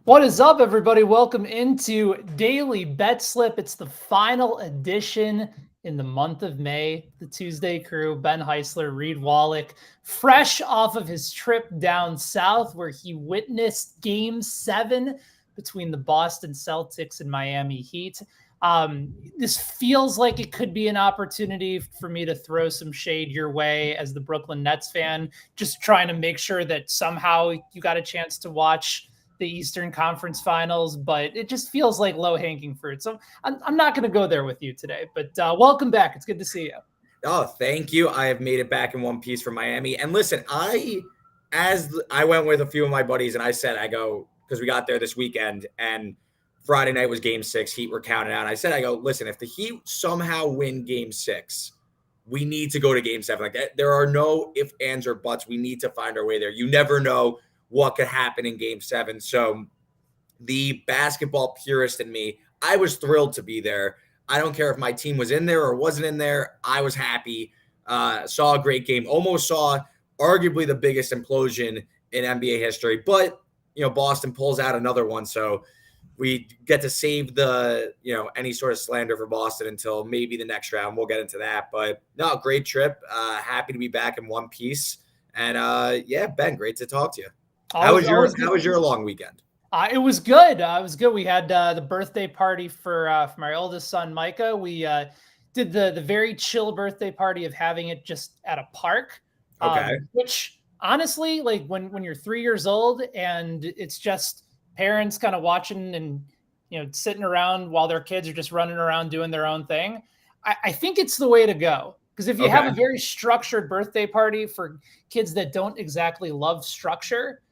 What is up, everybody? Welcome into Daily Betslip. It's the final edition in the month of May. The Tuesday crew, Ben Heisler, Reed Wallach, fresh off of his trip down south where he witnessed Game 7 between the Boston Celtics and Miami Heat. This feels like it could be an opportunity for me to throw some shade your way as the Brooklyn Nets fan, just trying to make sure that somehow you got a chance to watch the Eastern Conference Finals, but it just feels like low-hanging fruit. So I'm not going to go there with you today, but welcome back. It's good to see you. Oh, thank you. I have made it back in one piece from Miami. And listen, as I went with a few of my buddies and I said, because we got there this weekend and Friday night was Game 6, Heat were counting out. I go, listen, if the Heat somehow win Game 6, we need to go to Game 7. Like that, there are no ifs, ands, or buts. We need to find our way there. You never know what could happen in Game 7. So the basketball purist in me, I was thrilled to be there. I don't care if my team was in there or wasn't in there. I was happy. Saw a great game. Almost saw arguably the biggest implosion in NBA history. But, Boston pulls out another one. So we get to save any sort of slander for Boston until maybe the next round. We'll get into that. But no, great trip. Happy to be back in one piece. And Ben, great to talk to you. How was your long weekend? It was good. We had the birthday party for my oldest son, Micah. We did the very chill birthday party of having it just at a park. Okay. Which honestly, like when you're 3 years old and it's just parents kind of watching and sitting around while their kids are just running around doing their own thing, I think it's the way to go. Because if you have a very structured birthday party for kids that don't exactly love structure,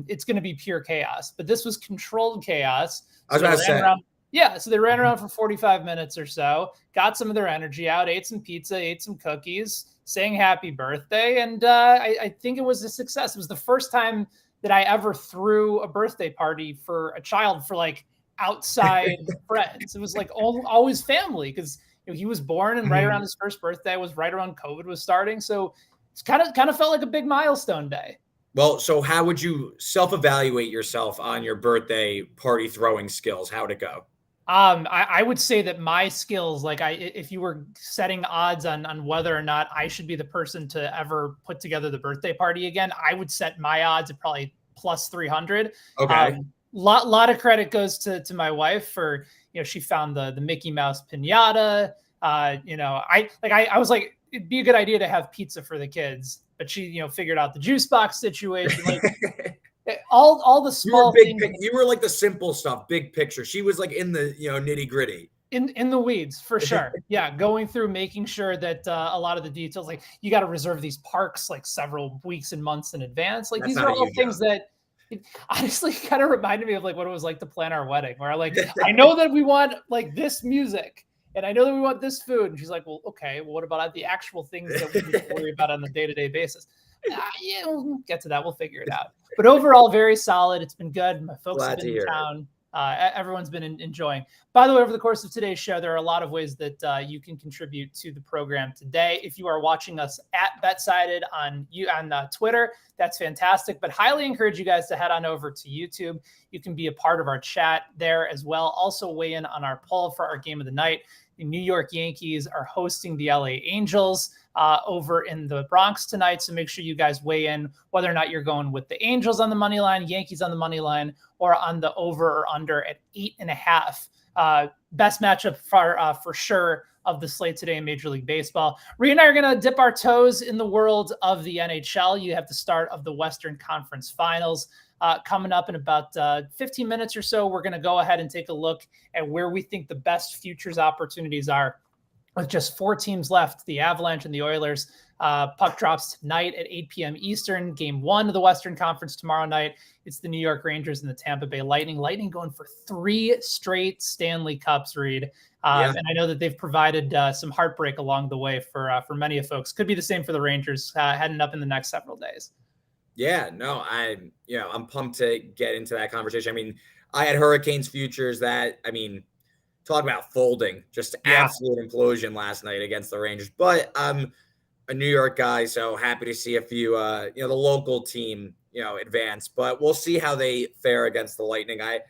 it's going to be pure chaos. But this was controlled chaos. I was about to say. So they ran around for 45 minutes or so, got some of their energy out, ate some pizza, ate some cookies, sang happy birthday. And I think it was a success. It was the first time that I ever threw a birthday party for a child for like outside friends. It was like always family because he was born and right around his first birthday was right around COVID was starting. So it's kind of felt like a big milestone day. Well, so how would you self-evaluate yourself on your birthday party throwing skills? How'd it go? I would say that my skills, if you were setting odds on whether or not I should be the person to ever put together the birthday party again, I would set my odds at probably plus 300. Okay. Lot of credit goes to my wife for, she found the Mickey Mouse piñata. I was like, it'd be a good idea to have pizza for the kids, but she, figured out the juice box situation. Like all the small things. You were like the simple stuff, big picture. She was like in the, nitty gritty. In the weeds for sure. Yeah. Going through, making sure that a lot of the details, like you got to reserve these parks like several weeks and months in advance. Like these are all things that honestly kind of reminded me of like what it was like to plan our wedding, where I know that we want like this music and I know that we want this food. And she's like, well, okay, well, what about the actual things that we need to worry about on a day-to-day basis? Yeah, we'll get to that. We'll figure it out. But overall, very solid. It's been good. My folks have been in town. Everyone's been enjoying. By the way, over the course of today's show, there are a lot of ways that you can contribute to the program today. If you are watching us at BetSided on Twitter, that's fantastic. But highly encourage you guys to head on over to YouTube. You can be a part of our chat there as well. Also weigh in on our poll for our game of the night. The New York Yankees are hosting the LA Angels over in the Bronx tonight. So make sure you guys weigh in whether or not you're going with the Angels on the money line, Yankees on the money line, or on the over or under at 8.5. Best matchup for sure of the slate today in Major League Baseball. Reed and I are going to dip our toes in the world of the NHL. You have the start of the Western Conference Finals coming up in about 15 minutes or so. We're going to go ahead and take a look at where we think the best futures opportunities are. With just 4 teams left, the Avalanche and the Oilers. Puck drops tonight at 8 p.m. Eastern. Game 1 of the Western Conference tomorrow night. It's the New York Rangers and the Tampa Bay Lightning. Lightning going for 3 straight Stanley Cups, Reed. And I know that they've provided some heartbreak along the way for many of folks. Could be the same for the Rangers heading up in the next several days. Yeah, no, I'm pumped to get into that conversation. I mean, I had Hurricanes futures that, talk about folding, just absolute implosion last night against the Rangers. But I'm a New York guy, so happy to see a few, the local team, advance. But we'll see how they fare against the Lightning. I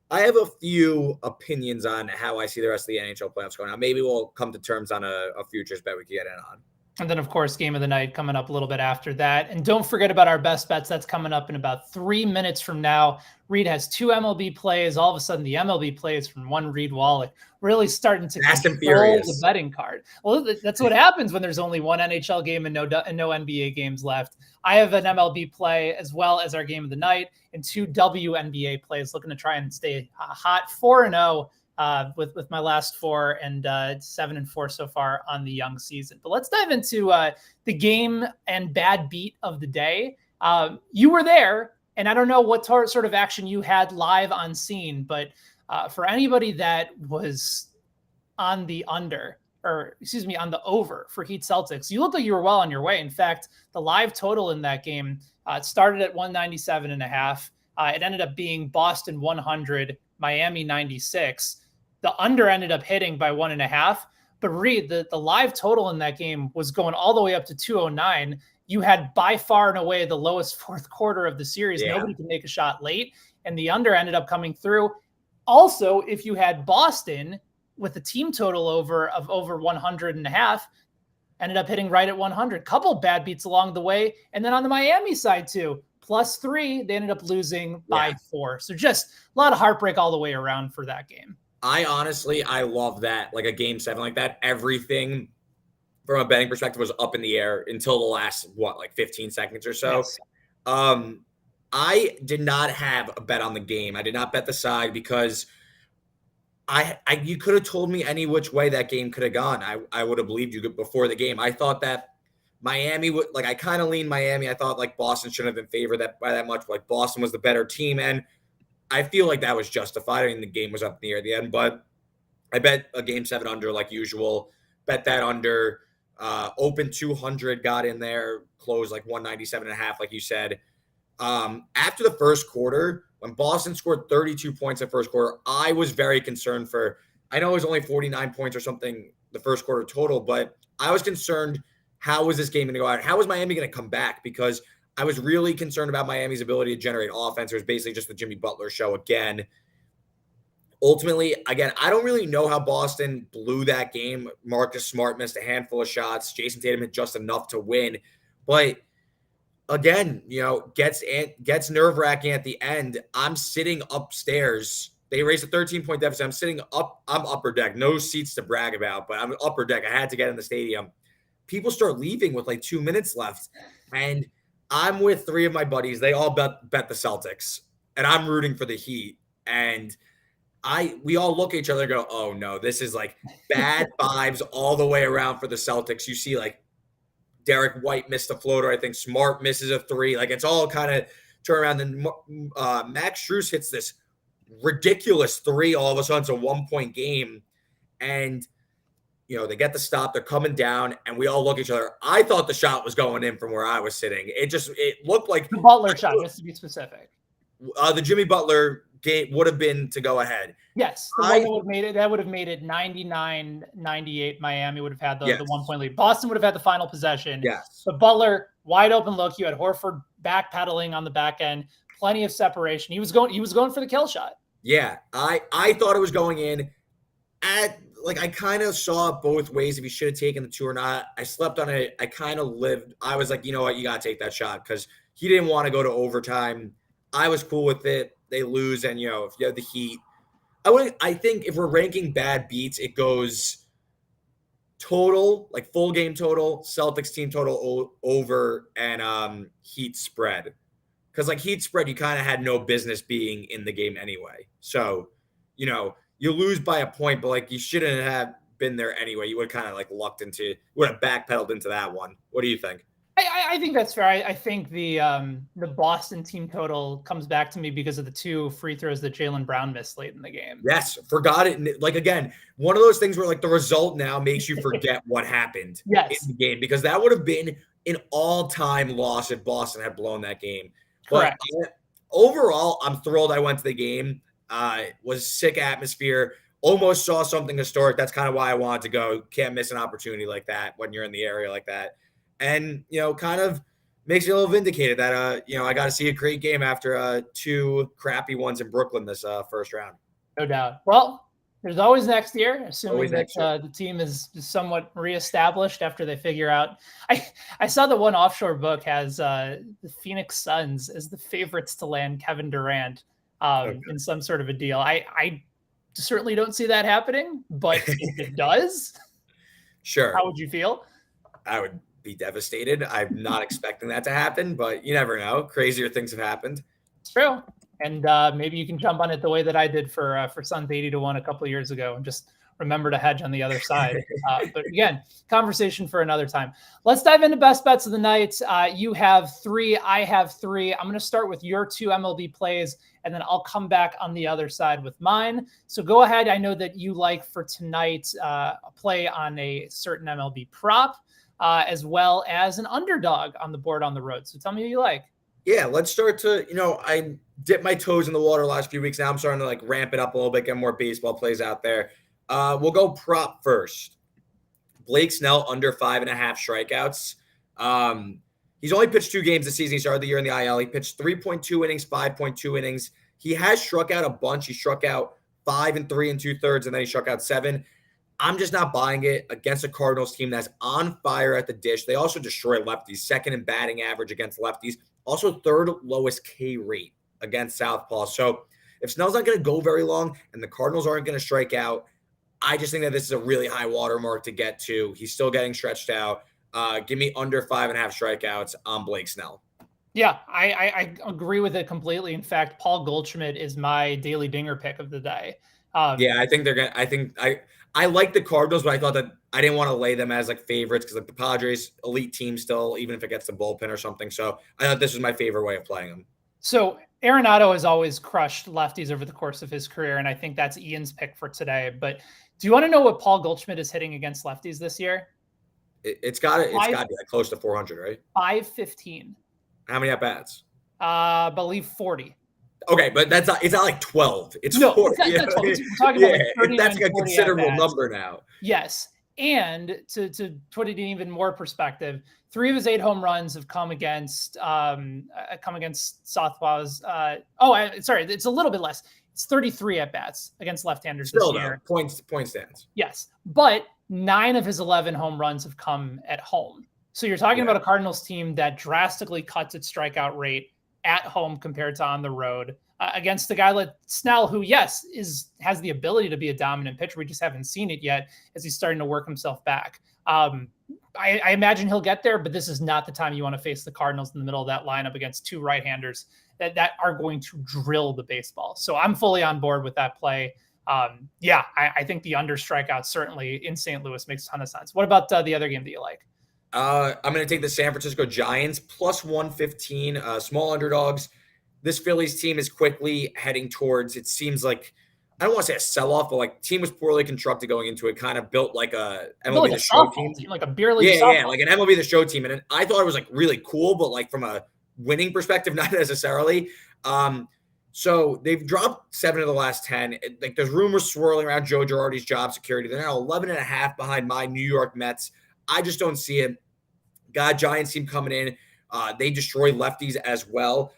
have a few opinions on how I see the rest of the NHL playoffs going on. Maybe we'll come to terms on a futures bet we can get in on. And then, of course, game of the night coming up a little bit after that. And don't forget about our best bets. That's coming up in about 3 minutes from now. Reed has 2 MLB plays. All of a sudden, the MLB plays from one Reed Wallach really starting to control the betting card. Well, that's what happens when there's only one NHL game and no NBA games left. I have an MLB play as well as our game of the night and 2 WNBA plays, looking to try and stay hot 4-0. With my last 4 and 7-4 so far on the young season. But let's dive into the game and bad beat of the day. You were there, and I don't know what sort of action you had live on scene, but for anybody that was on the on the over for Heat Celtics, you looked like you were well on your way. In fact, the live total in that game started at 197.5. It ended up being Boston 100, Miami 96. The under ended up hitting by 1.5. But Reed, the live total in that game was going all the way up to 209. You had by far and away the lowest fourth quarter of the series. Yeah. Nobody could make a shot late, and the under ended up coming through. Also, if you had Boston with the team total over 100.5, ended up hitting right at 100. Couple bad beats along the way. And then on the Miami side too, +3, they ended up losing by 4. So just a lot of heartbreak all the way around for that game. I love that, like a game 7 like that. Everything from a betting perspective was up in the air until the last, 15 seconds or so. Yes. I did not have a bet on the game. I did not bet the side because you could have told me any which way that game could have gone. I would have believed you before the game. I thought that Miami would, I kind of leaned Miami. I thought Boston shouldn't have been favored by that much. Boston was the better team, and I feel like that was justified. I mean, the game was up in the air at the end, but I bet a game 7 under like usual. Bet that under. Open 200, got in there, closed 197.5, like you said. After the first quarter, when Boston scored 32 points in the first quarter, I was very concerned I know it was only 49 points or something the first quarter total, but I was concerned, how was this game going to go out? How was Miami going to come back? Because I was really concerned about Miami's ability to generate offense. It was basically just the Jimmy Butler show again. Ultimately, again, I don't really know how Boston blew that game. Marcus Smart missed a handful of shots. Jason Tatum hit just enough to win. But again, gets nerve-wracking at the end. I'm sitting upstairs. They raised a 13-point deficit. I'm sitting up. I'm upper deck. No seats to brag about, but I'm upper deck. I had to get in the stadium. People start leaving with 2 minutes left. And I'm with 3 of my buddies. They all bet the Celtics, and I'm rooting for the Heat. And we all look at each other and go, oh no, this is bad vibes all the way around for the Celtics. You see Derek White missed a floater. I think Smart misses a 3. It's all kind of turn around. Then Max Strus hits this ridiculous 3. All of a sudden, it's a 1-point game. And they get the stop. They're coming down, and we all look at each other. I thought the shot was going in from where I was sitting. It looked like the Butler shot, just to be specific. The Jimmy Butler game would have been to go ahead. Yes, that would have made it 99-98. Miami would have had the 1-point lead. Boston would have had the final possession. Yes, but Butler, wide open look. You had Horford backpedaling on the back end, plenty of separation. He was going for the kill shot. Yeah, I thought it was going in. I kind of saw it both ways if he should have taken the 2 or not. I slept on it. I kind of lived. I was like, you know what, you got to take that shot because he didn't want to go to overtime. I was cool with it. They lose, and if you have the Heat, I think if we're ranking bad beats, it goes total, full game total, Celtics team total over, and Heat spread. Because Heat spread, you kind of had no business being in the game anyway. So, you lose by a point, but you shouldn't have been there anyway. You would have kind of lucked into, would have backpedaled into that one. What do you think? I think that's fair. I think the Boston team total comes back to me because of the 2 free throws that Jaylen Brown missed late in the game. Yes, forgot it. Again, one of those things where the result now makes you forget what happened in the game, because that would have been an all-time loss if Boston had blown that game. But overall, I'm thrilled I went to the game. Was sick atmosphere. Almost saw something historic. That's kind of why I wanted to go. Can't miss an opportunity like that when you're in the area like that. and, kind of makes me a little vindicated that, I got to see a great game after 2 crappy ones in Brooklyn this first round. No doubt. Well, there's always next year, assuming Always that the team is somewhat reestablished after they figure out. I saw that one offshore book has the Phoenix Suns as the favorites to land Kevin Durant in some sort of a deal. I certainly don't see that happening, but if it does, sure. How would you feel? I would be devastated. I'm not expecting that to happen, but you never know. Crazier things have happened. It's true. And maybe you can jump on it the way that I did for Suns 80-1 a couple of years ago and just remember to hedge on the other side. But again, conversation for another time. Let's dive into best bets of the night. You have 3, I have 3. I'm going to start with your 2 MLB plays, and then I'll come back on the other side with mine. So go ahead. I know that you like for tonight a play on a certain MLB prop, as well as an underdog on the board on the road. So tell me who you like. Yeah, let's start to, I dipped my toes in the water the last few weeks. Now I'm starting to ramp it up a little bit, get more baseball plays out there. We'll go prop first. Blake Snell under 5.5 strikeouts. He's only pitched 2 games this season. He started the year in the IL. He pitched 3.2 innings, 5.2 innings. He has struck out a bunch. He struck out 5 3 2/3, and then he struck out 7. I'm just not buying it against a Cardinals team that's on fire at the dish. They also destroy lefties, second in batting average against lefties, also 3rd lowest K rate against southpaw. So if Snell's not going to go very long and the Cardinals aren't going to strike out, I just think that this is a really high watermark to get to. He's still getting stretched out. Give me under 5.5 strikeouts on Blake Snell. Yeah, I agree with it completely. In fact, Paul Goldschmidt is my daily dinger pick of the day. Yeah, I think they're going to, I like the Cardinals, but I thought that I didn't want to lay them as favorites because the Padres, elite team still, even if it gets the bullpen or something. So I thought this was my favorite way of playing them. So Arenado has always crushed lefties over the course of his career, and I think that's Ian's pick for today. But do you want to know what Paul Goldschmidt is hitting against lefties this year? It's got to be close to 400, right? 515. How many at bats? I believe 40. Okay, but it's not 12. It's no, 40. It's not 12. We're talking about 30 that's a considerable number now. Yes. And to put it in even more perspective, 3 of his 8 home runs have come against southpaws. Sorry, it's a little bit less. It's 33 at bats against left-handers this year. Point stands. Yes, but 9 of his 11 home runs have come at home. So you're talking about a Cardinals team that drastically cuts its strikeout rate at home compared to on the road against a guy like Snell, who, yes, has the ability to be a dominant pitcher. We just haven't seen it yet as he's starting to work himself back. I imagine he'll get there, but this is not the time you want to face the Cardinals in the middle of that lineup against 2 right-handers that are going to drill the baseball. So I'm fully on board with that play. I think the under strikeout certainly in St. Louis makes a ton of sense. What about the other game that you like? I'm going to take the San Francisco Giants plus 115, small underdogs. This Phillies team is quickly heading towards, it seems like, I don't want to say a sell-off, but team was poorly constructed going into it, kind of built like a MLB The Show team. Like a beer league Yeah, like an MLB The Show team. And I thought it was really cool, but from a winning perspective, not necessarily. So they've dropped 7 of the last 10. There's rumors swirling around Joe Girardi's job security. They're now 11.5 behind my New York Mets. I just don't see it. Giants team coming in. They destroy lefties as well.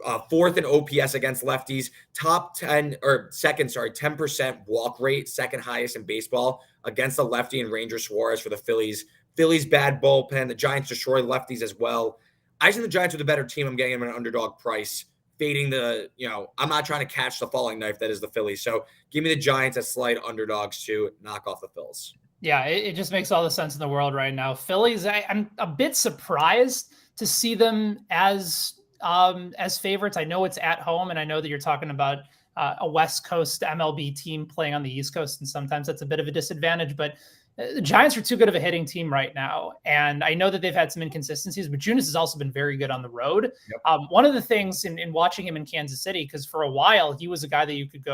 4th in OPS against lefties. Top 10 or second, 10% walk rate, second highest in baseball against the lefty and Ranger Suarez for the Phillies. Phillies bad bullpen. The Giants destroy lefties as well. I think the Giants are the better team. I'm getting them at an underdog price. Fading I'm not trying to catch the falling knife that is the Phillies. So give me the Giants as slight underdogs to knock off the Phils. Yeah, it just makes all the sense in the world right now. Phillies, I'm a bit surprised to see them as favorites. I know it's at home, and I know that you're talking about a West Coast MLB team playing on the East Coast, and sometimes that's a bit of a disadvantage, but the Giants are too good of a hitting team right now. And I know that they've had some inconsistencies, but Junis has also been very good on the road. Yep. One of the things in watching him in Kansas City, because for a while he was a guy that you could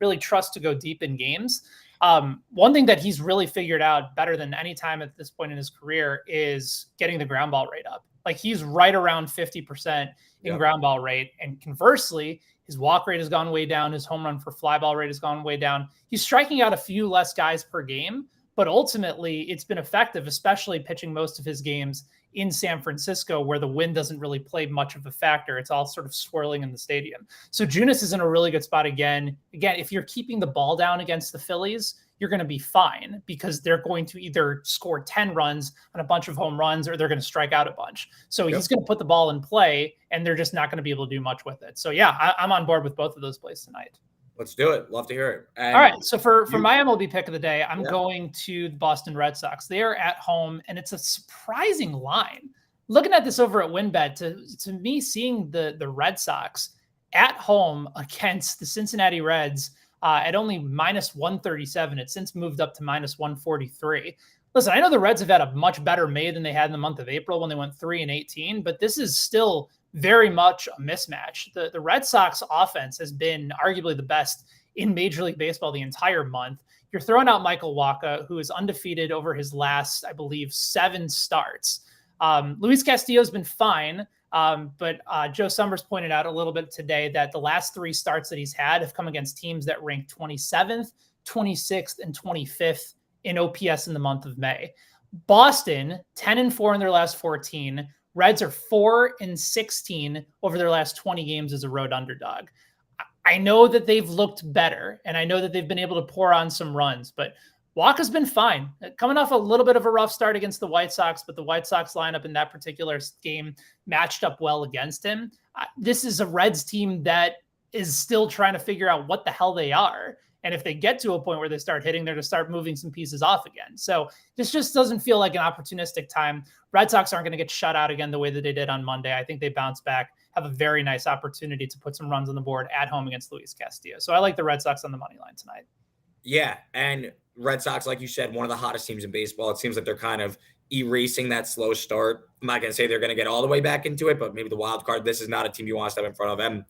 really trust to go deep in games. One thing that he's really figured out better than any time at this point in his career is getting the ground ball rate up. He's right around 50% in ground ball rate. And conversely, his walk rate has gone way down. His home run for fly ball rate has gone way down. He's striking out a few less guys per game, but ultimately it's been effective, especially pitching most of his games in San Francisco, where the wind doesn't really play much of a factor. It's all sort of swirling in the stadium. So Junis is in a really good spot again. Again, if you're keeping the ball down against the Phillies, you're going to be fine because they're going to either score 10 runs on a bunch of home runs or they're going to strike out a bunch. So he's going to put the ball in play and they're just not going to be able to do much with it. So yeah, I'm on board with both of those plays tonight. Let's do it. Love to hear it. And all right. So for my MLB pick of the day, I'm going to the Boston Red Sox. They are at home, and it's a surprising line. Looking at this over at WinBet, to me, seeing the Red Sox at home against the Cincinnati Reds at only minus 137. It's since moved up to minus 143. Listen, I know the Reds have had a much better May than they had in the month of April when they went 3-18, but this is still very much a mismatch. The Red Sox offense has been arguably the best in Major League Baseball the entire month. You're throwing out Michael Wacha, who is undefeated over his last, I believe, 7 starts. Luis Castillo's been fine, but Joe Summers pointed out a little bit today that the last 3 starts that he's had have come against teams that rank 27th, 26th, and 25th in OPS in the month of May. Boston, 10-4 in their last 14. Reds are 4-16 over their last 20 games as a road underdog. I know that they've looked better, and I know that they've been able to pour on some runs, but Wacha's been fine. Coming off a little bit of a rough start against the White Sox, but the White Sox lineup in that particular game matched up well against him. This is a Reds team that is still trying to figure out what the hell they are. And if they get to a point where they start hitting, they're going to start moving some pieces off again. So this just doesn't feel like an opportunistic time. Red Sox aren't going to get shut out again the way that they did on Monday. I think they bounce back, have a very nice opportunity to put some runs on the board at home against Luis Castillo. So I like the Red Sox on the money line tonight. Yeah, and Red Sox, like you said, one of the hottest teams in baseball. It seems like they're kind of erasing that slow start. I'm not going to say they're going to get all the way back into it, but maybe the wild card. This is not a team you want to step in front of. And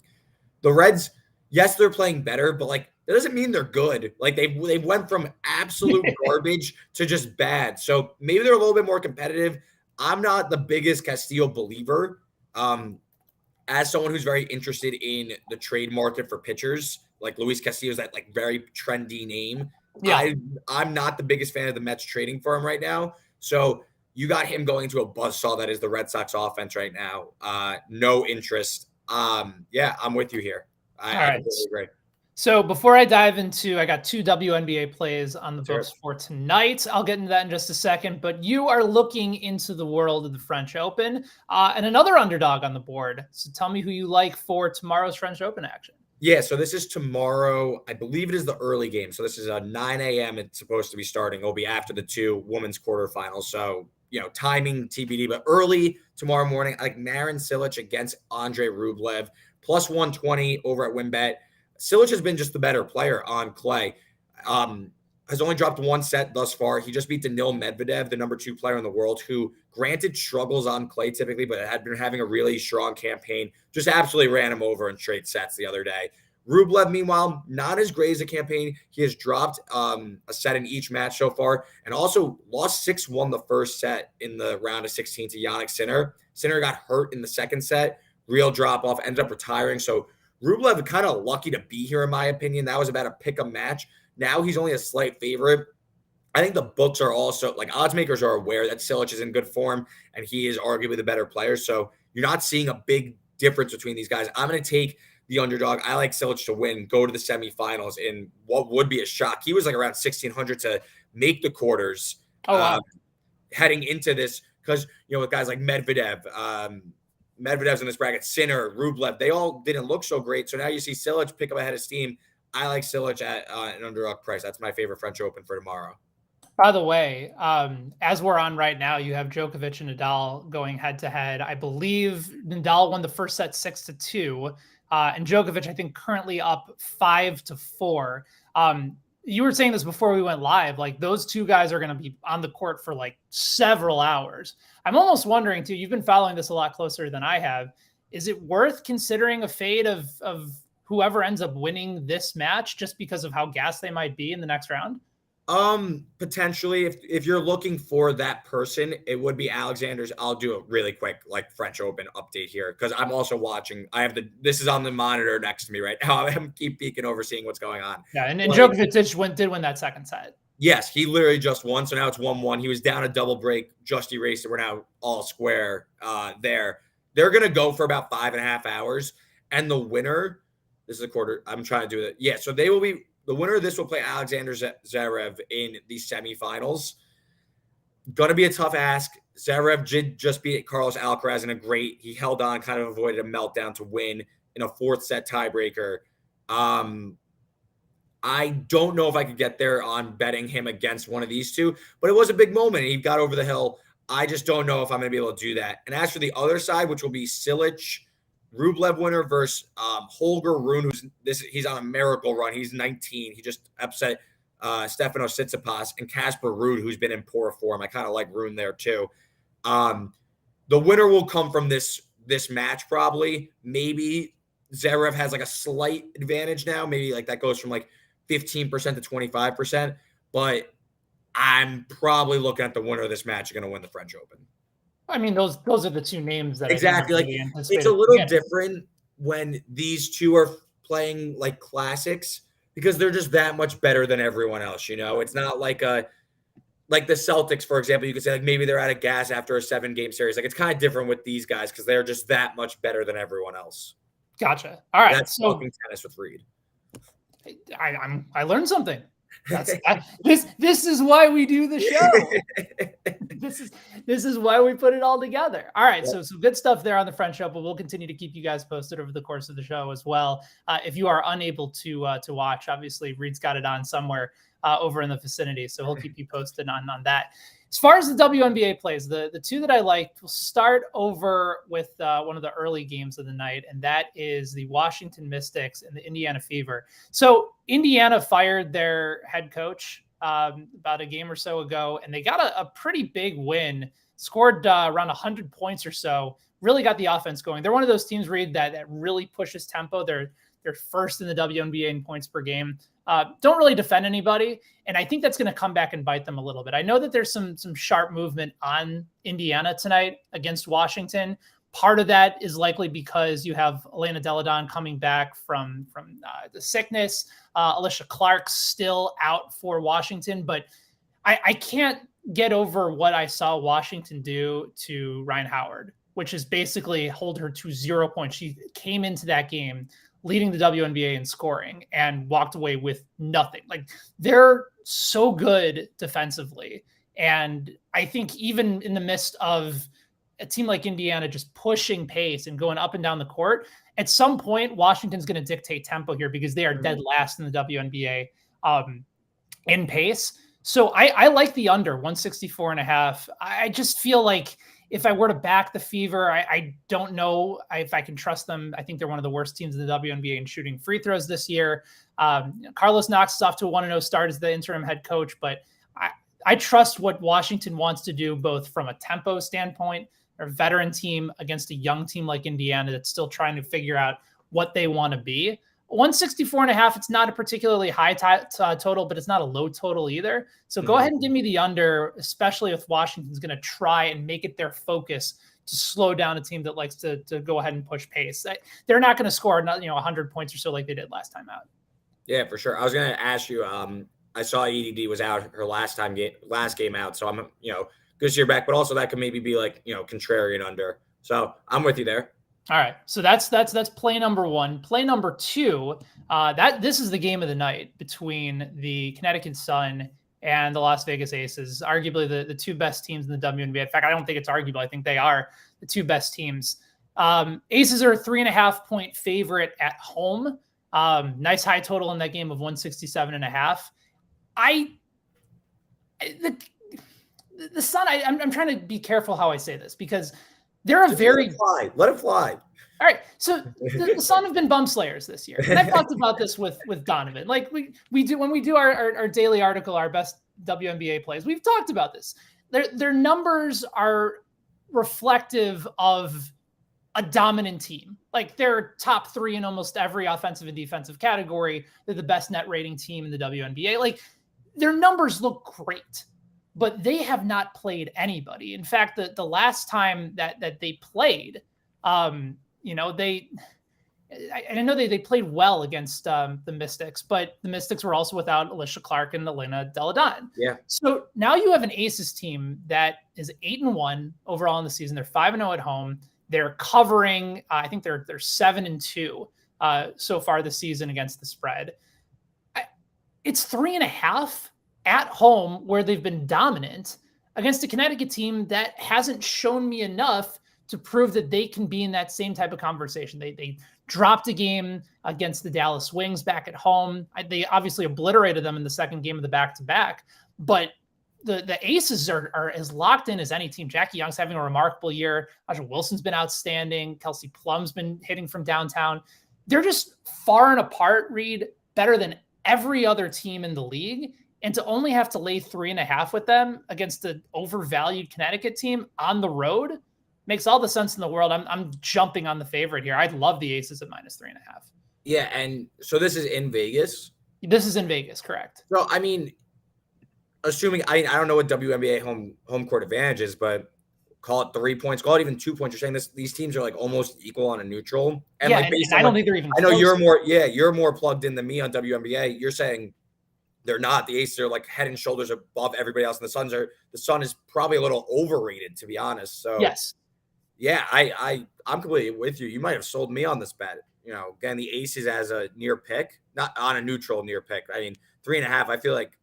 the Reds, yes, they're playing better, but like that doesn't mean they're good. Like they went from absolute garbage to just bad. So maybe they're a little bit more competitive. I'm not the biggest Castillo believer. As someone who's very interested in the trade market for pitchers, like Luis Castillo is that like very trendy name. Yeah, I'm not the biggest fan of the Mets trading for him right now. So you got him going to a buzzsaw that is the Red Sox offense right now. No interest. Yeah, I'm with you here. I completely agree. So before I dive into, I got 2 WNBA plays on the books for tonight. I'll get into that in just a second, but you are looking into the world of the French Open and another underdog on the board. So tell me who you like for tomorrow's French Open action. Yeah, so this is tomorrow. I believe it is the early game. So this is a 9 a.m. It's supposed to be starting. It'll be after the 2 women's quarterfinals. So, timing TBD, but early tomorrow morning, I like Marin Cilic against Andre Rublev, plus 120 over at WinBet. Cilic has been just the better player on clay. Has only dropped 1 set thus far. He just beat Daniil Medvedev, the number 2 player in the world, who granted struggles on clay typically, but had been having a really strong campaign. Just absolutely ran him over in straight sets the other day. Rublev, meanwhile, not as great as a campaign. He has dropped a set in each match so far and also lost 6-1 the first set in the round of 16 to Jannik Sinner. Sinner got hurt in the second set. Real drop-off, ended up retiring. So Rublev kind of lucky to be here, in my opinion. That was about a pick-em match. Now he's only a slight favorite. I think the books are also, like, odds makers are aware that Cilic is in good form, and he is arguably the better player. So you're not seeing a big difference between these guys. I'm going to take the underdog. I like Cilic to win, go to the semifinals in what would be a shock. He was like around 1,600 to make the quarters heading into this because, with guys like Medvedev, Medvedev's in this bracket, Sinner, Rublev, they all didn't look so great. So now you see Cilic pick up ahead of steam. I like Cilic at an underdog price. That's my favorite French Open for tomorrow. By the way, as we're on right now, you have Djokovic and Nadal going head-to-head. I believe Nadal won the first set 6-2, and Djokovic, I think, currently up 5-4. You were saying this before we went live, like those 2 guys are going to be on the court for like several hours. I'm almost wondering too, you've been following this a lot closer than I have. Is it worth considering a fade of whoever ends up winning this match just because of how gassed they might be in the next round? Potentially, if you're looking for that person, it would be Alexander's. I'll do a really quick like French Open update here because I'm also watching. This is on the monitor next to me right now. I keep peeking over, seeing what's going on. Yeah, and Djokovic did win that second set. Yes, he literally just won. So now it's 1-1. He was down a double break, just erased it. We're now all square there. They're going to go for about 5.5 hours. And the winner, this is a quarter. I'm trying to do it. Yeah, so they will be, the winner of this will play Alexander Zverev in the semifinals. Going to be a tough ask. Zverev did just beat Carlos Alcaraz in he held on, kind of avoided a meltdown to win in a fourth set tiebreaker. I don't know if I could get there on betting him against one of these two, but it was a big moment. He got over the hill. I just don't know if I'm going to be able to do that. And as for the other side, which will be Cilic, Rublev winner versus Holger Rune, he's on a miracle run. He's 19. He just upset Stefanos Tsitsipas, and Casper Ruud, who's been in poor form. I kind of like Rune there too. The winner will come from this match probably. Maybe Zverev has like a slight advantage now. Maybe like that goes from like 15% to 25%, but I'm probably looking at the winner of this match going to win the French Open. I mean, those are the two names that exactly. Like it's a little different when these two are playing like classics because they're just that much better than everyone else. It's not like the Celtics, for example. You could say like maybe they're out of gas after a 7-game series. Like it's kind of different with these guys because they're just that much better than everyone else. Gotcha. All right. That's talking tennis with Reed. I learned something. This is why we do the show. This is why we put it all together. All right. So some good stuff there on the French Open. We'll continue to keep you guys posted over the course of the show as well. If you are unable to watch, obviously Reed's got it on somewhere over in the vicinity. So he'll keep you posted on that. As far as the WNBA plays, the two that I liked, we'll start over with one of the early games of the night, and that is the Washington Mystics and the Indiana Fever. So Indiana fired their head coach about a game or so ago, and they got a pretty big win, scored around 100 points or so, really got the offense going. They're one of those teams, Reed, that really pushes tempo. They're first in the WNBA in points per game. Don't really defend anybody. And I think that's going to come back and bite them a little bit. I know that there's some sharp movement on Indiana tonight against Washington. Part of that is likely because you have Elena Deladon coming back from the sickness. Alicia Clark's still out for Washington, but I can't get over what I saw Washington do to Ryan Howard, which is basically hold her to 0 points. She came into that game leading the WNBA in scoring and walked away with nothing. Like they're so good defensively. And I think even in the midst of a team like Indiana just pushing pace and going up and down the court, at some point, Washington's going to dictate tempo here because they are dead last in the WNBA in pace. So I like the under 164.5. I just feel like if I were to back the Fever, I don't know if I can trust them. I think they're one of the worst teams in the WNBA in shooting free throws this year. Carlos Knox is off to a 1-0 start as the interim head coach, but I trust what Washington wants to do, both from a tempo standpoint, or a veteran team against a young team like Indiana that's still trying to figure out what they want to be. 164.5, it's not a particularly high total, but it's not a low total either. So go ahead and give me the under, especially if Washington's going to try and make it their focus to slow down a team that likes to go ahead and push pace. They're not going to score 100 points or so like they did last time out. Yeah, for sure. I was going to ask you, I saw EDD was out her last game out. So I'm, good to see her back, but also that could maybe be like, contrarian under. So I'm with you there. All right. So that's play number one. Play number two, this is the game of the night between the Connecticut Sun and the Las Vegas Aces, arguably the two best teams in the WNBA. In fact, I don't think it's arguable. I think they are the two best teams. Aces are a 3.5 point favorite at home. Nice high total in that game of 167.5. The Sun, I'm trying to be careful how I say this because they're a very let it fly. All right, so the Sun have been bum slayers this year, and I've talked about this with Donovan. Like we do when we do our daily article, our best WNBA plays. We've talked about this. Their numbers are reflective of a dominant team. Like they're top 3 in almost every offensive and defensive category. They're the best net rating team in the WNBA. Like their numbers look great, but they have not played anybody. In fact, the last time that they played, I know they played well against the Mystics, but the Mystics were also without Alicia Clark and Elena Delle Donne. Yeah. So now you have an Aces team that is 8-1 overall in the season. They're 5-0 at home. They're covering. I think they're 7-2 so far this season against the spread. It's 3.5 at home where they've been dominant against a Connecticut team that hasn't shown me enough to prove that they can be in that same type of conversation. They dropped a game against the Dallas Wings back at home. They obviously obliterated them in the second game of the back-to-back, but the Aces are as locked in as any team. Jackie Young's having a remarkable year. Aja Wilson's been outstanding. Kelsey Plum's been hitting from downtown. They're just far and apart, Reed, better than every other team in the league. And to only have to lay 3.5 with them against an overvalued Connecticut team on the road makes all the sense in the world. I'm jumping on the favorite here. I'd love the Aces at -3.5. Yeah, and so this is in Vegas? This is in Vegas, correct. So, I mean, assuming I don't know what WNBA home court advantage is, but call it 3 points, call it even 2 points. You're saying these teams are like almost equal on a neutral. And yeah, and I don't think they're even I know you're more plugged in than me on WNBA. You're saying they're not. The Aces are like head and shoulders above everybody else, and the Sun is probably a little overrated, to be honest. So yes. Yeah, I'm completely with you. You might have sold me on this bet. Again, the Aces as a near pick, not on a neutral near pick. I mean, 3.5. I feel like,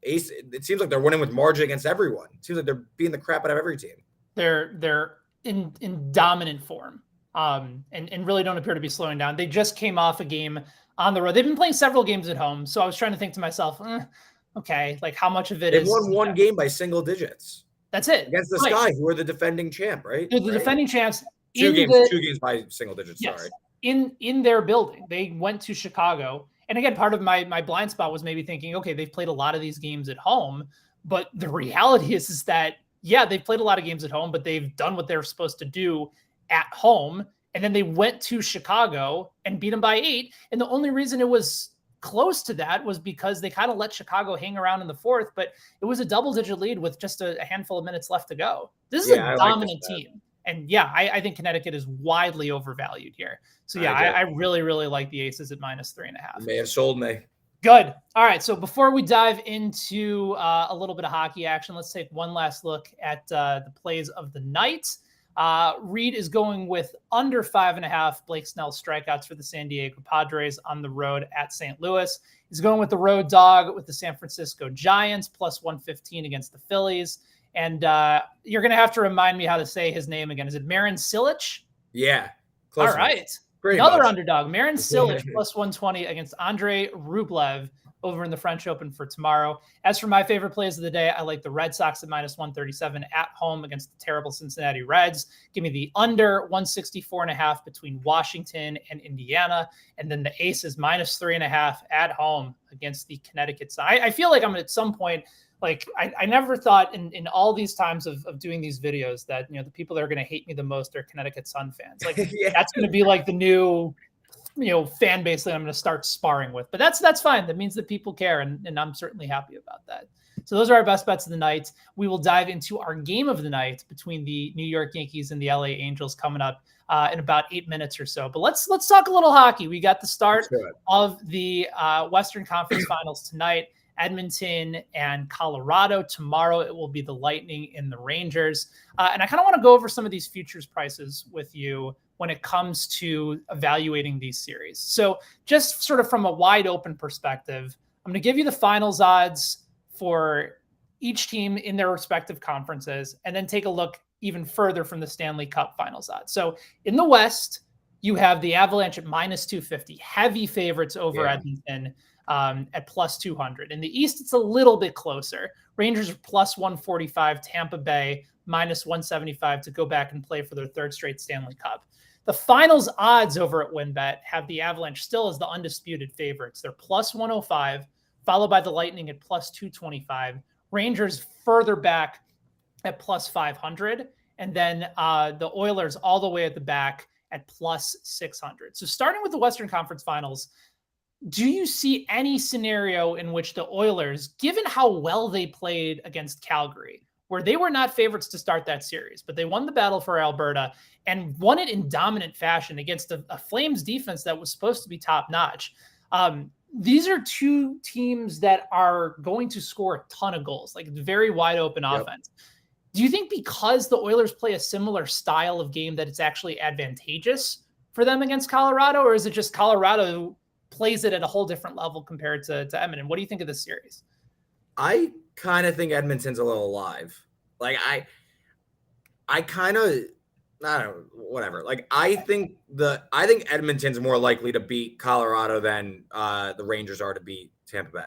Ace. It seems like they're winning with margin against everyone. It seems like they're beating the crap out of every team. They're in dominant form, and really don't appear to be slowing down. They just came off a game on the road. They've been playing several games at home, so I was trying to think to myself, okay, like how much of it is? They won one game by single digits. That's it. Against the Sky, who are the defending champ, right? They're the defending champs. Two games by single digits, yes, sorry. In their building. They went to Chicago. And again, part of my blind spot was maybe thinking, okay, they've played a lot of these games at home. But the reality is that, yeah, they've played a lot of games at home, but they've done what they're supposed to do at home. And then they went to Chicago and beat them by 8. And the only reason it was close to that was because they kind of let Chicago hang around in the fourth, but it was a double-digit lead with just a handful of minutes left to go. This is a dominant team. And yeah, I think Connecticut is widely overvalued here. So yeah, I really, really like the Aces at -3.5. You may have sold me. Good. All right. So before we dive into a little bit of hockey action, let's take one last look at the plays of the night. Reed is going with under 5.5 Blake Snell strikeouts for the San Diego Padres on the road at St. Louis. He's going with the road dog with the San Francisco Giants +115 against the Phillies. And you're going to have to remind me how to say his name again. Is it Marin Cilic? Yeah. All right. Another underdog, Marin Cilic +120 against Andre Rublev over in the French Open for tomorrow. As for my favorite plays of the day, I like the Red Sox at -137 at home against the terrible Cincinnati Reds. Give me the under 164.5 between Washington and Indiana. And then the Aces -3.5 at home against the Connecticut side. I feel like I'm at some point, like I never thought in all these times of doing these videos that, the people that are going to hate me the most are Connecticut Sun fans. Like that's going to be like the new, fan base that I'm going to start sparring with, but that's fine. That means that people care. And I'm certainly happy about that. So those are our best bets of the night. We will dive into our game of the night between the New York Yankees and the LA Angels coming up in about 8 minutes or so. But let's talk a little hockey. We got the start of the Western Conference Finals tonight. Edmonton and Colorado. Tomorrow it will be the Lightning and the Rangers. And I kind of want to go over some of these futures prices with you when it comes to evaluating these series. So just sort of from a wide open perspective, I'm going to give you the finals odds for each team in their respective conferences, and then take a look even further from the Stanley Cup finals odds. So in the West, you have the Avalanche at -250, heavy favorites over Edmonton at +200. In the East, it's a little bit closer. Rangers are +145, Tampa Bay -175 to go back and play for their third straight Stanley Cup. The finals odds over at WinBet have the Avalanche still as the undisputed favorites. They're +105, followed by the Lightning at +225. Rangers further back at +500. And then the Oilers all the way at the back at +600. So starting with the Western Conference Finals, do you see any scenario in which the Oilers, given how well they played against Calgary, where they were not favorites to start that series, but they won the battle for Alberta and won it in dominant fashion against a Flames defense that was supposed to be top notch. These are two teams that are going to score a ton of goals, like very wide open offense. Do you think because the Oilers play a similar style of game that it's actually advantageous for them against Colorado, or is it just Colorado plays it at a whole different level compared to Edmonton? What do you think of this series? I kind of think Edmonton's a little alive. Like I kind of, I don't know, whatever. Like I think Edmonton's more likely to beat Colorado than the Rangers are to beat Tampa Bay.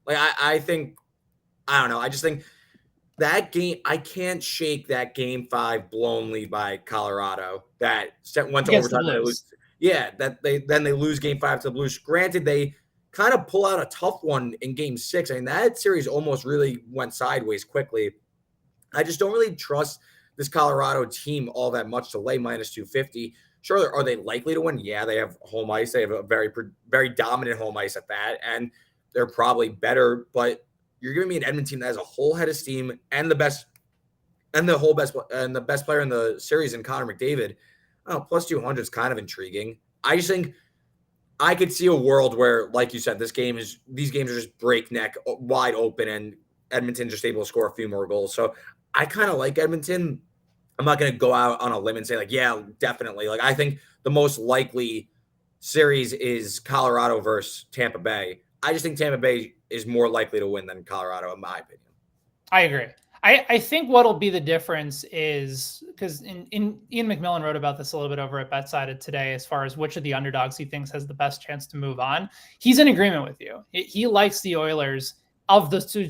Like I think, I don't know. I just think that game, I can't shake that Game 5 blown lead by Colorado that went to overtime. They lose Game 5 to the Blues. Granted, they kind of pull out a tough one in Game 6. I mean, that series almost really went sideways quickly. I just don't really trust this Colorado team all that much to lay minus 250. Sure, are they likely to win? Yeah, they have home ice. They have a very, very dominant home ice at that, and they're probably better. But you're giving me an Edmonton that has a whole head of steam and the best player in the series in Connor McDavid. Oh, plus 200 is kind of intriguing. I just think I could see a world where, like you said, these games are just breakneck, wide open, and Edmonton's just able to score a few more goals. So I kind of like Edmonton. I'm not going to go out on a limb and say, like, yeah, definitely. Like, I think the most likely series is Colorado versus Tampa Bay. I just think Tampa Bay is more likely to win than Colorado, in my opinion. I agree. I think what'll be the difference is because Ian McMillan wrote about this a little bit over at BetSided today, as far as which of the underdogs he thinks has the best chance to move on. He's in agreement with you. He likes the Oilers of the two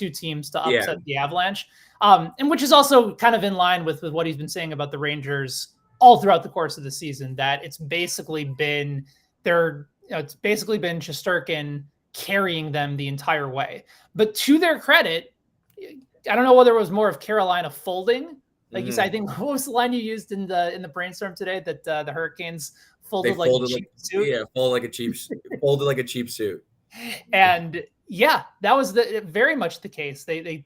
teams to upset the Avalanche, and which is also kind of in line with what he's been saying about the Rangers all throughout the course of the season. That it's basically been Shesterkin carrying them the entire way. But to their credit, I don't know whether it was more of Carolina folding. Like you said, I think what was the line you used in the brainstorm today, that the Hurricanes folded like a cheap suit? Yeah, folded like a cheap suit. And yeah, that was very much the case. They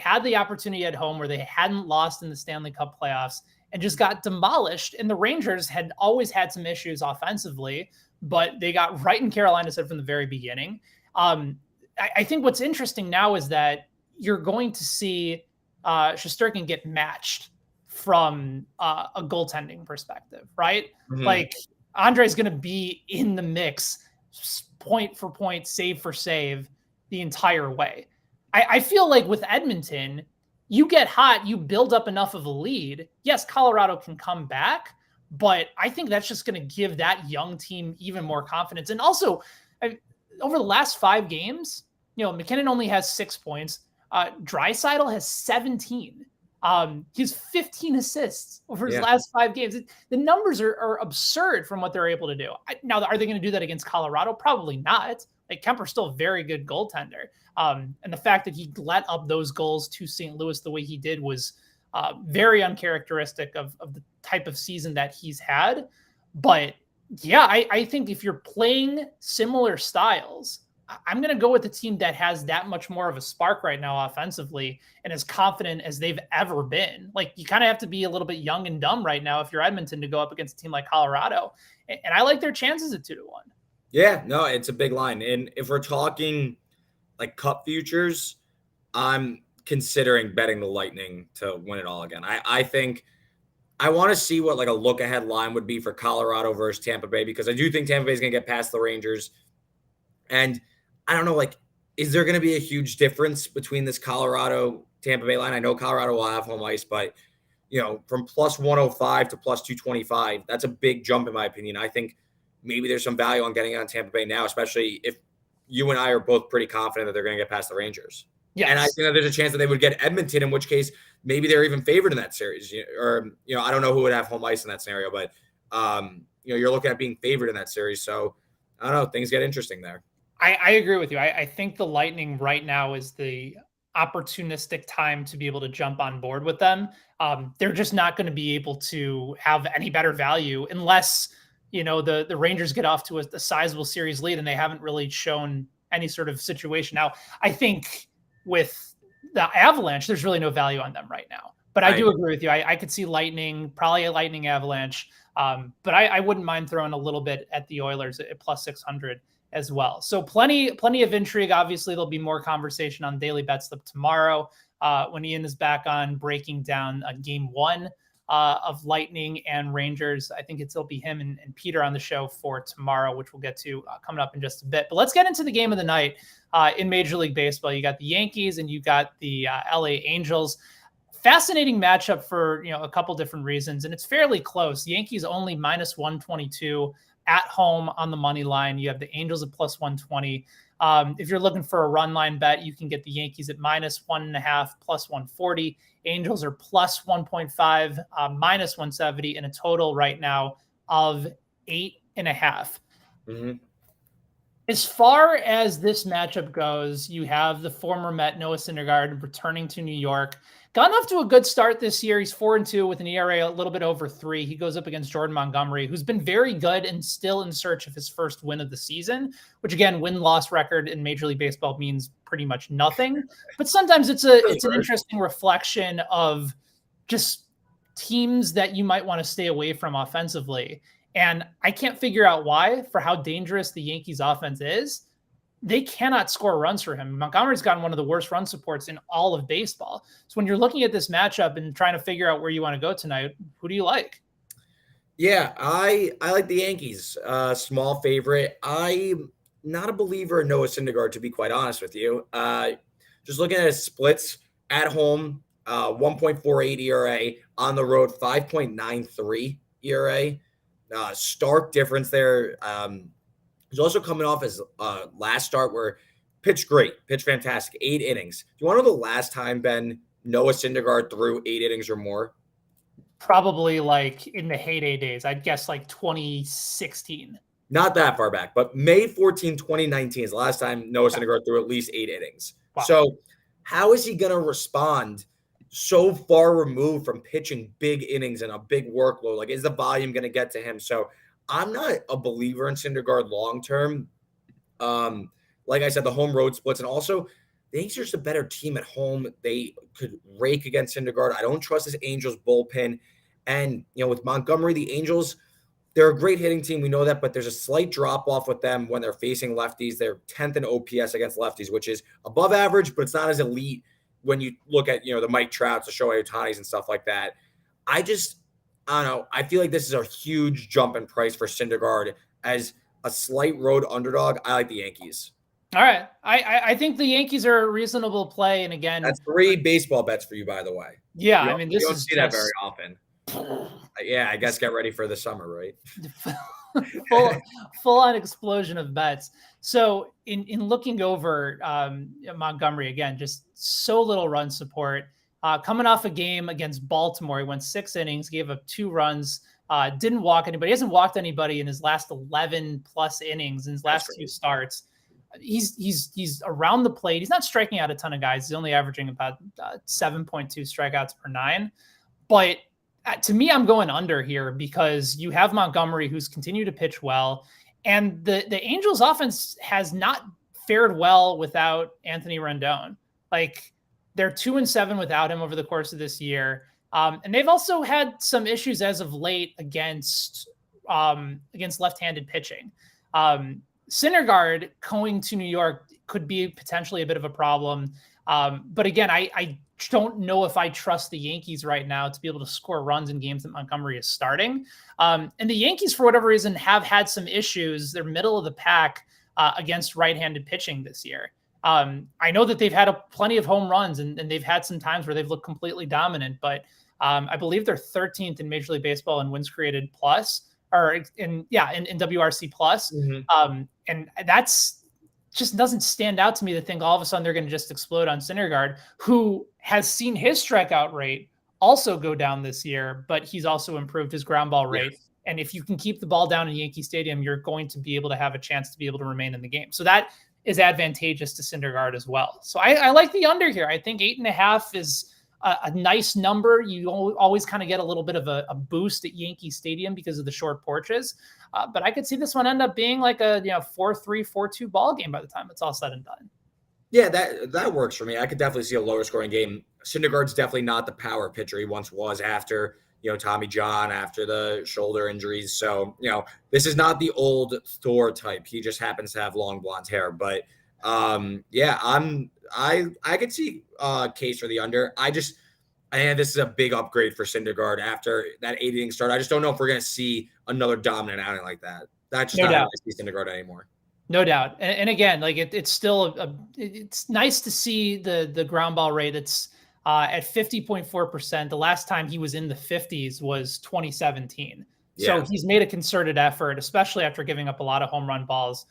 had the opportunity at home where they hadn't lost in the Stanley Cup playoffs and just got demolished. And the Rangers had always had some issues offensively, but they got right in Carolina's head from the very beginning. I think what's interesting now is that you're going to see Shesterkin get matched from a goaltending perspective, right? Mm-hmm. Like Andre's going to be in the mix, point for point, save for save, the entire way. I feel like with Edmonton, you get hot, you build up enough of a lead. Yes, Colorado can come back, but I think that's just going to give that young team even more confidence. And also, over the last 5 games, McKinnon only has 6 points. Draisaitl has 17. He has 15 assists over his last 5 games. The numbers are absurd from what they're able to do. Now, are they going to do that against Colorado? Probably not. Like, Kemper's still a very good goaltender. And the fact that he let up those goals to St. Louis the way he did was very uncharacteristic of the type of season that he's had. But yeah, I think if you're playing similar styles, I'm going to go with the team that has that much more of a spark right now offensively and as confident as they've ever been. Like, you kind of have to be a little bit young and dumb right now if you're Edmonton to go up against a team like Colorado. And I like their chances at 2-1. Yeah, no, it's a big line. And if we're talking like Cup futures, I'm considering betting the Lightning to win it all again. I think I want to see what like a look ahead line would be for Colorado versus Tampa Bay, because I do think Tampa Bay is going to get past the Rangers. And I don't know, like, is there going to be a huge difference between this Colorado Tampa Bay line? I know Colorado will have home ice, but from plus 105 to plus 225, that's a big jump in my opinion. I think maybe there's some value on getting on Tampa Bay now, especially if you and I are both pretty confident that they're going to get past the Rangers. Yes. And I think that there's a chance that they would get Edmonton, in which case maybe they're even favored in that series. Or I don't know who would have home ice in that scenario, but you're looking at being favored in that series. So I don't know, things get interesting there. I agree with you. I think the Lightning right now is the opportunistic time to be able to jump on board with them. They're just not going to be able to have any better value unless, the Rangers get off to a sizable series lead and they haven't really shown any sort of situation. Now, I think with the Avalanche, there's really no value on them right now. But I do agree with you. I could see Lightning, probably a Lightning Avalanche. But I wouldn't mind throwing a little bit at the Oilers at plus 600 as well. So plenty of intrigue. Obviously, there'll be more conversation on Daily Betslip tomorrow when Ian is back on breaking down game 1 of Lightning and Rangers. I think it'll be him and Peter on the show for tomorrow, which we'll get to coming up in just a bit. But let's get into the game of the night in Major League Baseball. You got the Yankees and you got the LA Angels. Fascinating matchup for a couple different reasons, and it's fairly close. Yankees only minus 122 at home on the money line. You have the Angels at plus 120. If you're looking for a run line bet, you can get the Yankees at minus 1.5, plus 140. Angels are plus 1.5, minus 170, and a total right now of 8.5. Mm-hmm. As far as this matchup goes, you have the former Met Noah Syndergaard returning to New York. Gotten off to a good start this year. He's 4-2 with an ERA a little bit over 3. He goes up against Jordan Montgomery, who's been very good and still in search of his first win of the season, which again, win-loss record in Major League Baseball means pretty much nothing. But sometimes it's an interesting reflection of just teams that you might want to stay away from offensively. And I can't figure out why, for how dangerous the Yankees offense is. They cannot score runs for him. Montgomery's gotten one of the worst run supports in all of baseball. So when you're looking at this matchup and trying to figure out where you want to go tonight, who do you like? Yeah, I like the Yankees. Small favorite. I'm not a believer in Noah Syndergaard, to be quite honest with you. Just looking at his splits at home, 1.48 ERA, on the road, 5.93 ERA. Stark difference there. He's also coming off his last start where pitched great, pitched fantastic, 8 innings. Do you want to know the last time, Ben, Noah Syndergaard threw 8 innings or more? Probably like in the heyday days. I'd guess like 2016. Not that far back, but May 14, 2019 is the last time Noah Syndergaard threw at least 8 innings. Wow. So how is he going to respond so far removed from pitching big innings and a big workload? Like, is the volume going to get to him? So I'm not a believer in Syndergaard long-term. Like I said, the home road splits, and also the Yankees are just a better team at home. They could rake against Syndergaard. I don't trust this Angels bullpen. And, with Montgomery, the Angels, they're a great hitting team. We know that, but there's a slight drop-off with them when they're facing lefties. They're 10th in OPS against lefties, which is above average, but it's not as elite when you look at, the Mike Trouts, the Shohei Ohtanis and stuff like that. I don't know. I feel like this is a huge jump in price for Syndergaard as a slight road underdog. I like the Yankees. All right. I think the Yankees are a reasonable play. And again, that's 3 baseball bets for you, by the way. Yeah. You don't see that very often. Yeah. I guess get ready for the summer, right? full on explosion of bets. So in looking over Montgomery, again, just so little run support. Coming off a game against Baltimore, he went 6 innings, gave up 2 runs, didn't walk anybody. He hasn't walked anybody in his last 11 plus innings in his last 2 starts. He's around the plate. He's not striking out a ton of guys. He's only averaging about 7.2 strikeouts per 9. But to me, I'm going under here because you have Montgomery, who's continued to pitch well, and the Angels offense has not fared well without Anthony Rendon. Like, they're 2-7 without him over the course of this year. And they've also had some issues as of late against left-handed pitching. Syndergaard going to New York could be potentially a bit of a problem. But again, I don't know if I trust the Yankees right now to be able to score runs in games that Montgomery is starting. And the Yankees, for whatever reason, have had some issues. They're middle of the pack against right-handed pitching this year. I know that they've had plenty of home runs and they've had some times where they've looked completely dominant, but I believe they're 13th in Major League Baseball in wins created plus, or in WRC plus. Mm-hmm. And that's just doesn't stand out to me to think all of a sudden they're going to just explode on Syndergaard, who has seen his strikeout rate also go down this year, but he's also improved his ground ball rate. Yes. And if you can keep the ball down in Yankee Stadium, you're going to be able to have a chance to be able to remain in the game. So that is advantageous to Syndergaard as well. So I like the under here. I think 8.5 is a nice number. You always kind of get a little bit of a boost at Yankee Stadium because of the short porches. But I could see this one end up being like a 4-3, 4-2 ball game by the time it's all said and done. Yeah, that works for me. I could definitely see a lower scoring game. Syndergaard's definitely not the power pitcher he once was after, Tommy John, after the shoulder injuries. So, this is not the old Thor type. He just happens to have long blonde hair. But yeah, I could see case for the under. And this is a big upgrade for Syndergaard after that 8 inning start. I just don't know if we're going to see another dominant outing like that. That's just not how I see Syndergaard anymore. No doubt. And again, like it's still it's nice to see the ground ball rate. It's at 50.4%. The last time he was in the 50s was 2017. Yeah. So he's made a concerted effort, especially after giving up a lot of home run balls,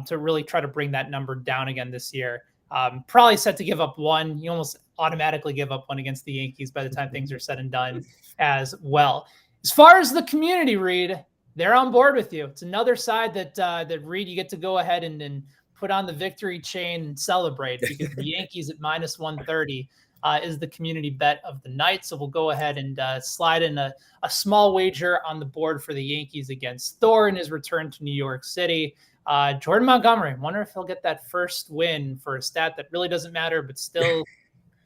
to really try to bring that number down again this year. Probably set to give up one. You almost automatically give up one against the Yankees by the time things are said and done as well. As far as the community, Reed, they're on board with you. It's another side that Reed, you get to go ahead and put on the victory chain and celebrate, because the Yankees at -130 is the community bet of the night. So we'll go ahead and slide in a small wager on the board for the Yankees against Thor in his return to New York City. Jordan Montgomery, wonder if he'll get that first win for a stat that really doesn't matter, but still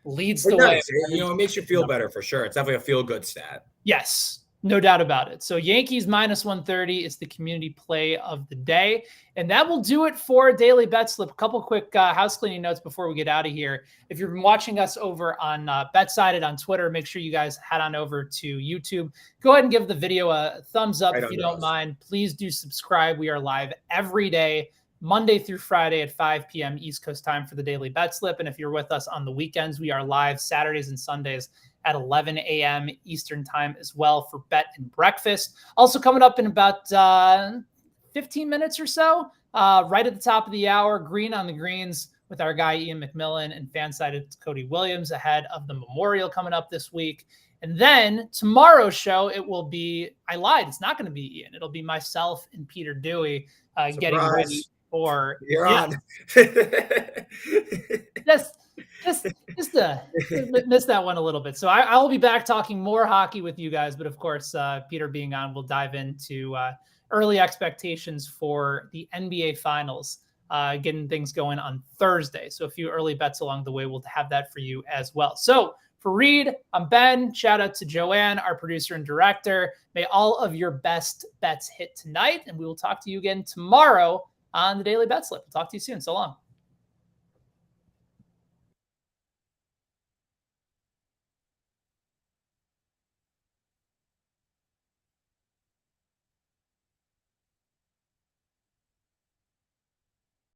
leads the way. It makes you feel better for sure. It's definitely a feel-good stat. Yes. No doubt about it. So Yankees -130 is the community play of the day. And that will do it for Daily Betslip. A couple quick house cleaning notes before we get out of here. If you've been watching us over on BetSided on Twitter, make sure you guys head on over to YouTube. Go ahead and give the video a thumbs up if you don't mind. Please do subscribe. We are live every day, Monday through Friday at 5 p.m. East Coast time for the Daily Bet-Slip. And if you're with us on the weekends, we are live Saturdays and Sundays at 11 a.m. Eastern time as well for Bet and Breakfast. Also coming up in about 15 minutes or so, right at the top of the hour, Green on the Greens with our guy Ian McMillan, and Fansided's Cody Williams ahead of the Memorial coming up this week. And then tomorrow's show, it will be, I lied, it's not going to be Ian. It'll be myself and Peter Dewey getting ready for. You're on. Just miss that one a little bit. So I will be back talking more hockey with you guys. But of course, Peter being on, we'll dive into early expectations for the NBA Finals, getting things going on Thursday. So a few early bets along the way. We'll have that for you as well. So for Reed, I'm Ben. Shout out to Joanne, our producer and director. May all of your best bets hit tonight. And we will talk to you again tomorrow on the Daily Betslip. We'll talk to you soon. So long.